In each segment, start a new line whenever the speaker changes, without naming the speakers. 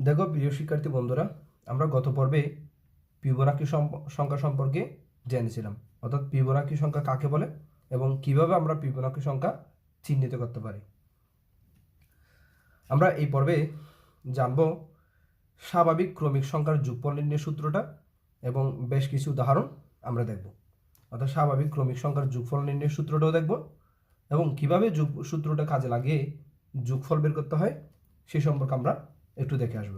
দেখো প্রিয় শিক্ষার্থী বন্ধুরা, আমরা গত পর্বে ফিবোনাকি সংখ্যা সম্পর্কে জেনেছিলাম। অর্থাৎ ফিবোনাকি সংখ্যা কাকে বলে এবং কিভাবে আমরা ফিবোনাকি সংখ্যা চিহ্নিত করতে পারি। আমরা এই পর্বে জানব স্বাভাবিক ক্রমিক সংখ্যার যোগফল নির্ণয়ের সূত্রটা এবং বেশ কিছু উদাহরণ আমরা দেখব। অর্থাৎ স্বাভাবিক ক্রমিক সংখ্যার যোগফল নির্ণয়ের সূত্রটাও দেখব এবং কিভাবে সূত্রটা কাজে লাগিয়ে যোগফল বের করতে হয় সে সম্পর্কে আমরা একটু দেখে আসব।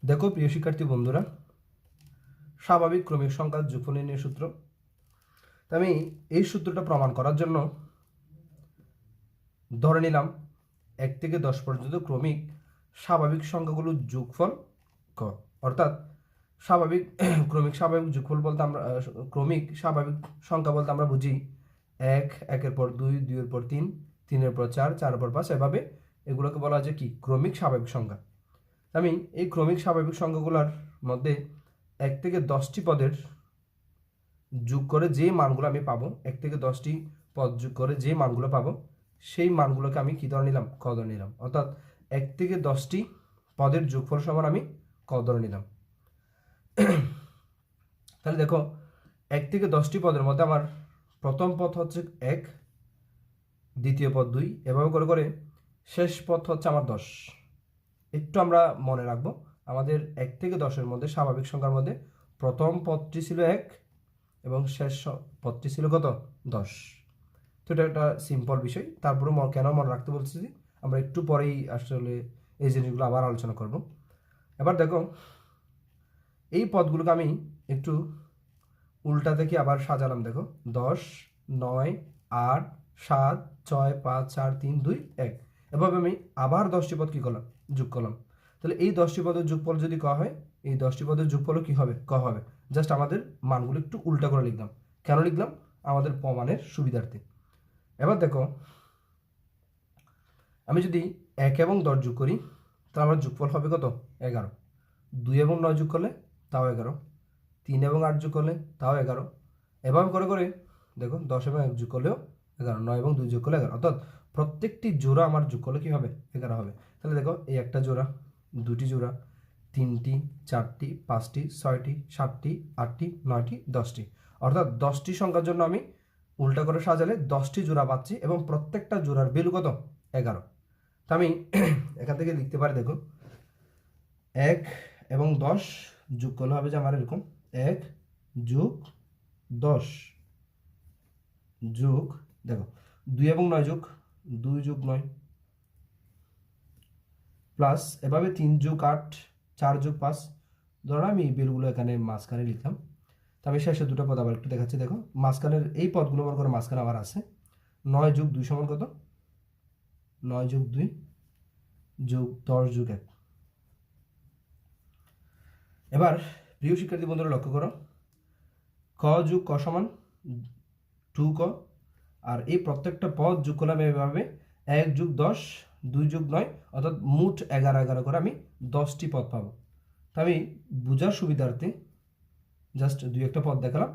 দেখো প্রিয় শিক্ষার্থী বন্ধুরা, স্বাভাবিক ক্রমিক সংখ্যার যোগফল নির্ণয়ের সূত্র। আমি এই সূত্রটা প্রমাণ করার জন্য ধরে নিলাম 1 থেকে 10 পর্যন্ত ক্রমিক স্বাভাবিক সংখ্যাগুলোর যোগফল ক। অর্থাৎ স্বাভাবিক স্বাভাবিক যোগফল বলতে আমরা ক্রমিক স্বাভাবিক সংখ্যা বলতে আমরা বুঝি 1, 1-এর পর 2, 2-এর পর 3, 3-এর পর 4, 4-এর পর 5, এভাবে এগুলোকে বলা হয় যে কি ক্রমিক স্বাভাবিক সংখ্যা। আমি এই ক্রমিক স্বাভাবিক সংখ্যাগুলোর মধ্যে 1 থেকে 10টি পদের যোগ করে যে মানগুলো আমি পাবো, 1 থেকে 10টি পদ যোগ করে যে মানগুলো পাবো সেই মানগুলোকে আমি কি ধরে নিলাম? ক ধরে নিলাম। অর্থাৎ 1 থেকে 10টি পদের যোগফল সমান আমি ক ধরে নিলাম। তাহলে দেখো 1 থেকে 10টি পদের মধ্যে আমার প্রথম পদ হচ্ছে 1, দ্বিতীয় পদ 2, এভাবে করে করে শেষ পদ হচ্ছে আমার 10। একটু আমরা মনে রাখবো, আমাদের 1 থেকে 10-এর মধ্যে স্বাভাবিক সংখ্যার মধ্যে প্রথম পদটি ছিল 1 এবং শেষ পদটি ছিল কত? 10। তো এটা একটা সিম্পল বিষয়। তারপরে কেন মনে রাখতে বলছি আমরা একটু পরেই আসলে এই জিনিসগুলো আবার আলোচনা করব। এবার দেখো এই পদগুলোকে আমি একটু উল্টা থেকে আবার সাজালাম। দেখো 10, 9, 8, 7, 6, 5, 4, 3, 2, 1, এভাবে আমি আবার 10টি পদ কি করলাম? যোগ করলাম। তাহলে এই 10টি পদের যোগফল যদি ক হয়, এই 10টি পদের যোগফলও কি হবে? ক হবে। জাস্ট আমাদের মানগুলো একটু উল্টা করে লিখলাম। কেন লিখলাম? আমাদের প্রমাণের সুবিধার্থে। এবার দেখো আমি যদি 1 এবং 10 যোগ করি তাহলে আমার যোগফল হবে কত? 11। 2 এবং 9 যোগ করলে তাও 11। 3 এবং 8 যোগ করলে তাও 11। এভাবে করে করে দেখো 10 এবং 1 যোগ করলেও 11, 9 এবং 2 যোগ করলে 11। অর্থাৎ প্রত্যেকটি জোড়া আমার যোগ করলে কি হবে? 11 হবে। তাহলে দেখো এই একটা জোড়া, দুটি জোড়া, 3টি, 4টি, 5টি, 6টি, 7টি, 8টি, 9টি, 10টি। অর্থাৎ 10টি সংখ্যার জন্য আমি উল্টা করে সাজালে 10টি জোড়া পাচ্ছি এবং প্রত্যেকটা জোড়ার ভ্যালু কত? 11। তো আমি এখান থেকে লিখতে পারি, দেখো 1 এবং 10 যোগ করলে হবে যে আমার এরকম 1 যোগ 10 যোগ দেখো 2 এবং 9 যোগ 2 যোগ 9 প্লাস এভাবে 3 যোগ 8, 4 যোগ 5। ধরো আমি এই বেলগুলো এখানে মাঝখানে লিখলাম। তো আমি শেষে দুটো পদ আবার একটু দেখাচ্ছি। দেখো মাঝখানের এই পদগুলো মনে করো মাঝখানে আবার আছে। 9 যোগ 2 সমান কত? 9 যোগ 2 যোগ 10 যোগ 1। এবার প্রিয় শিক্ষার্থী বন্ধুরা লক্ষ্য করো, ক যোগ ক সমান 2ক, আর এই প্রত্যেকটা পদ যোগ করলাম এভাবে 1 যোগ 10, 2 যোগ 9, অর্থাৎ মোট 11 করে আমি 10টি পদ পাবো। তো আমি বোঝার সুবিধার্থে জাস্ট 2-একটা পদ দেখালাম।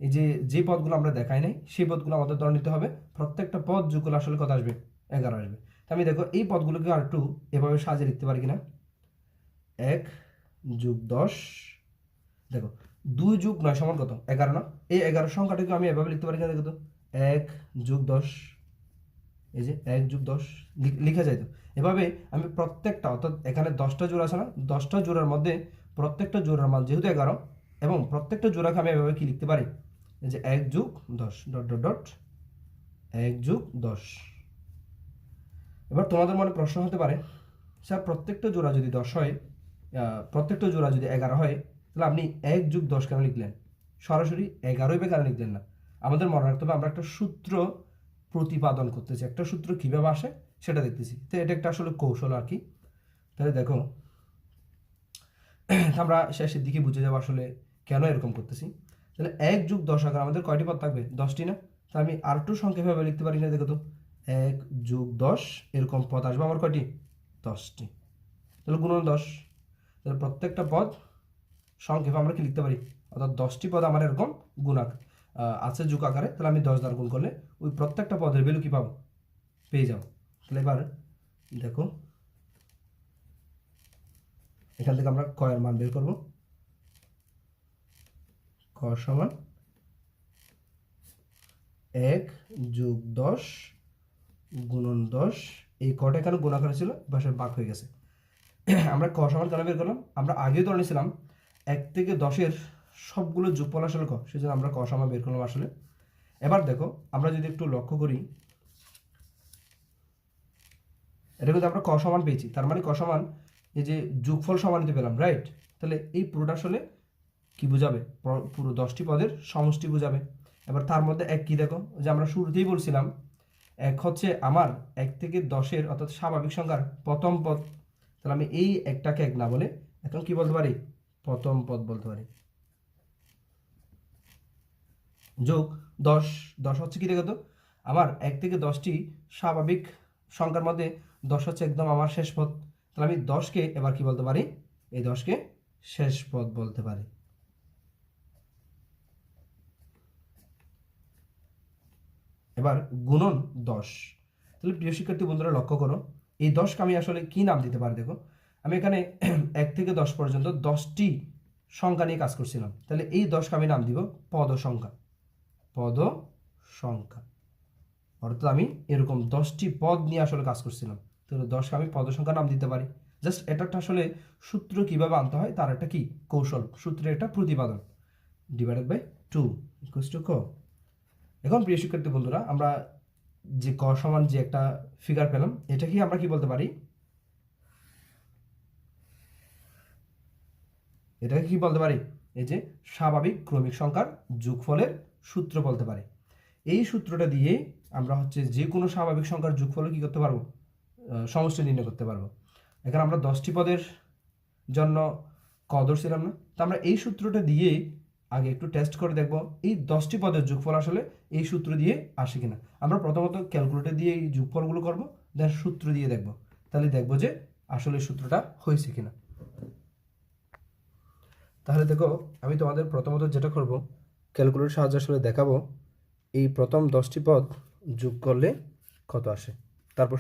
এই যে পদগুলো আমরা দেখাই নাই সেই পদগুলো আমাদের ধরে নিতে হবে। প্রত্যেকটা পদ যোগ করলে আসলে কত আসবে? 11 আসবে। তো আমি দেখো এই পদগুলোকে আর একটু এভাবে সাজিয়ে লিখতে পারি কিনা। 1 যোগ 10, দেখো 2 যোগ 9 সমান কত? 11 না? এই 11 সংখ্যাটাকে আমি এভাবে লিখতে পারি কিনা দেখো তো। 1 যোগ 10, এই যে 1 যোগ 10 লিখা যায়। তো এভাবে আমি প্রত্যেকটা, অর্থাৎ এখানে 10টা জোড়া আছে না, 10টা জোড়ার মধ্যে প্রত্যেকটা জোড়ার মান যেহেতু 11 এবং প্রত্যেকটা জোড়াকে আমি এভাবে কি লিখতে পারি, এই যে 1 যোগ 10 ডট ডট ডট 1 যোগ 10। এবার তোমাদের মনে প্রশ্ন হতে পারে, স্যার প্রত্যেকটা জোড়া যদি 10 হয়, প্রত্যেকটা জোড়া যদি 11 হয়, তাহলে আপনি 1 যোগ 10 কেন লিখলেন? সরাসরি 11ই বা কেন লিখলেন না? আমাদের মনে রাখতে হবে আমরা একটা সূত্র প্রতিপাদন করতেছি, একটা সূত্র কীভাবে আসে সেটা দেখতেছি। তো এটা একটা আসলে কৌশল আর কি। তাহলে দেখো আমরা শেষের দিকে বুঝে যাবো আসলে কেন এরকম করতেছি। তাহলে 1 যোগ 10 আগে আমাদের কয়টি পদ থাকবে? 10টি না? তো আমি আর একটু সংক্ষেপে লিখতে পারি না, দেখো তো 1 যোগ 10 এরকম পদ আসবে আমার কয়টি? 10টি। তাহলে গুণন 10। তাহলে প্রত্যেকটা পদ সংক্ষেপে আমরা কি লিখতে পারি? অর্থাৎ 10টি পদ আমার এরকম গুণাক। আছে যোগ আকারে, তাহলে আমি 10 দ্বারা গুণ করলে ওই প্রত্যেকটা পদের ভ্যালু কি পাবো, পেয়ে যাবো। তাহলে এবার দেখো এখান থেকে আমরা ক এর মান বের করব। ক সমান 1 যোগ 10 গুণন 10, এই কটা এখানে গুণ আকারে ছিল, পাশে ভাগ হয়ে গেছে। আমরা ক সমান কেন বের করলাম, আমরা আগেও ধরে নিয়েছিলাম 1 থেকে 10-এর সবগুলো যোগফল আসলে ক, সেজন্য আমরা ক সমান বের করলাম আসলে। এবার দেখো আমরা যদি একটু লক্ষ্য করি, এটা কিন্তু আমরা ক সমান পেয়েছি, তার মানে ক সমান এই যে যোগফল সমানিত পেলাম, রাইট। তাহলে এই পুরোটা আসলে কি বোঝাবে, পুরো 10টি পদের সমষ্টি বোঝাবে। এবার তার মধ্যে এক কি দেখো, যে আমরা শুরুতেই বলছিলাম এক হচ্ছে আমার 1 থেকে 10-এর অর্থাৎ স্বাভাবিক সংখ্যার প্রথম পদ। তাহলে আমি এই একটাকে এক না বলে এখন কি বলতে পারি, প্রথম পদ বলতে পারি। যোগ 10, 10 হচ্ছে কি দেখো তো, আমার 1 থেকে 10টি স্বাভাবিক সংখ্যার মধ্যে 10 হচ্ছে একদম আমার শেষ পদ। তাহলে আমি 10কে এবার কি বলতে পারি, এই 10কে শেষ পদ বলতে পারি। এবার গুণন 10, তাহলে প্রিয় শিক্ষার্থী বন্ধুরা লক্ষ্য করো, এই 10কে আমি আসলে কি নাম দিতে পারি দেখো, আমি এখানে 1 থেকে 10 পর্যন্ত 10টি সংখ্যা নিয়ে কাজ করছিলাম, তাহলে এই 10কে আমি নাম দিব পদ সংখ্যা। পদ সংখ্যা অর্থাৎ আমি এরকম 10টি পদ নিয়ে আসলে কাজ করছিলাম, তাহলে 10কে আমি পদ সংখ্যা নাম দিতে পারি। জাস্ট এটা একটা আসলে সূত্র কিভাবে আনতে হয় তার একটা কি কৌশল, সূত্রের একটা প্রতিপাদন, ডিভাইডেড বাই 2 ইকুয়ালস টু ক। এখন প্রিয় শিক্ষার্থী বন্ধুরা আমরা যে ক সমান যে একটা ফিগার পেলাম, এটাকে আমরা কি বলতে পারি, এটাকে কি বলতে পারি, এই যে স্বাভাবিক ক্রমিক সংখ্যার যোগফলের সূত্র বলতে পারি। এই সূত্রটা দিয়ে আমরা হচ্ছে যে কোনো স্বাভাবিক সংখ্যার যোগফল কি করতে পারবো, সমষ্টি নির্ণয় করতে পারবো। এখানে আমরা 10টি পদের জন্য ক ধরছিলাম না, তো আমরা এই সূত্রটা দিয়ে আগে একটু টেস্ট করে দেখব এই 10টি পদের যোগফল আসলে এই সূত্র দিয়ে আসে কিনা। আমরা প্রথমত ক্যালকুলেটর দিয়ে এই যোগফলগুলো করব, দেন সূত্র দিয়ে দেখব, তাহলে দেখব যে আসলে সূত্রটা হয়েছে কিনা। তাহলে দেখো আমি তোমাদের প্রথমত যেটা করব, ক্যালকুলেটর সাহায্যে আসলে দেখাবো এই প্রথম 10টি পদ যোগ করলে কত আসে, তারপর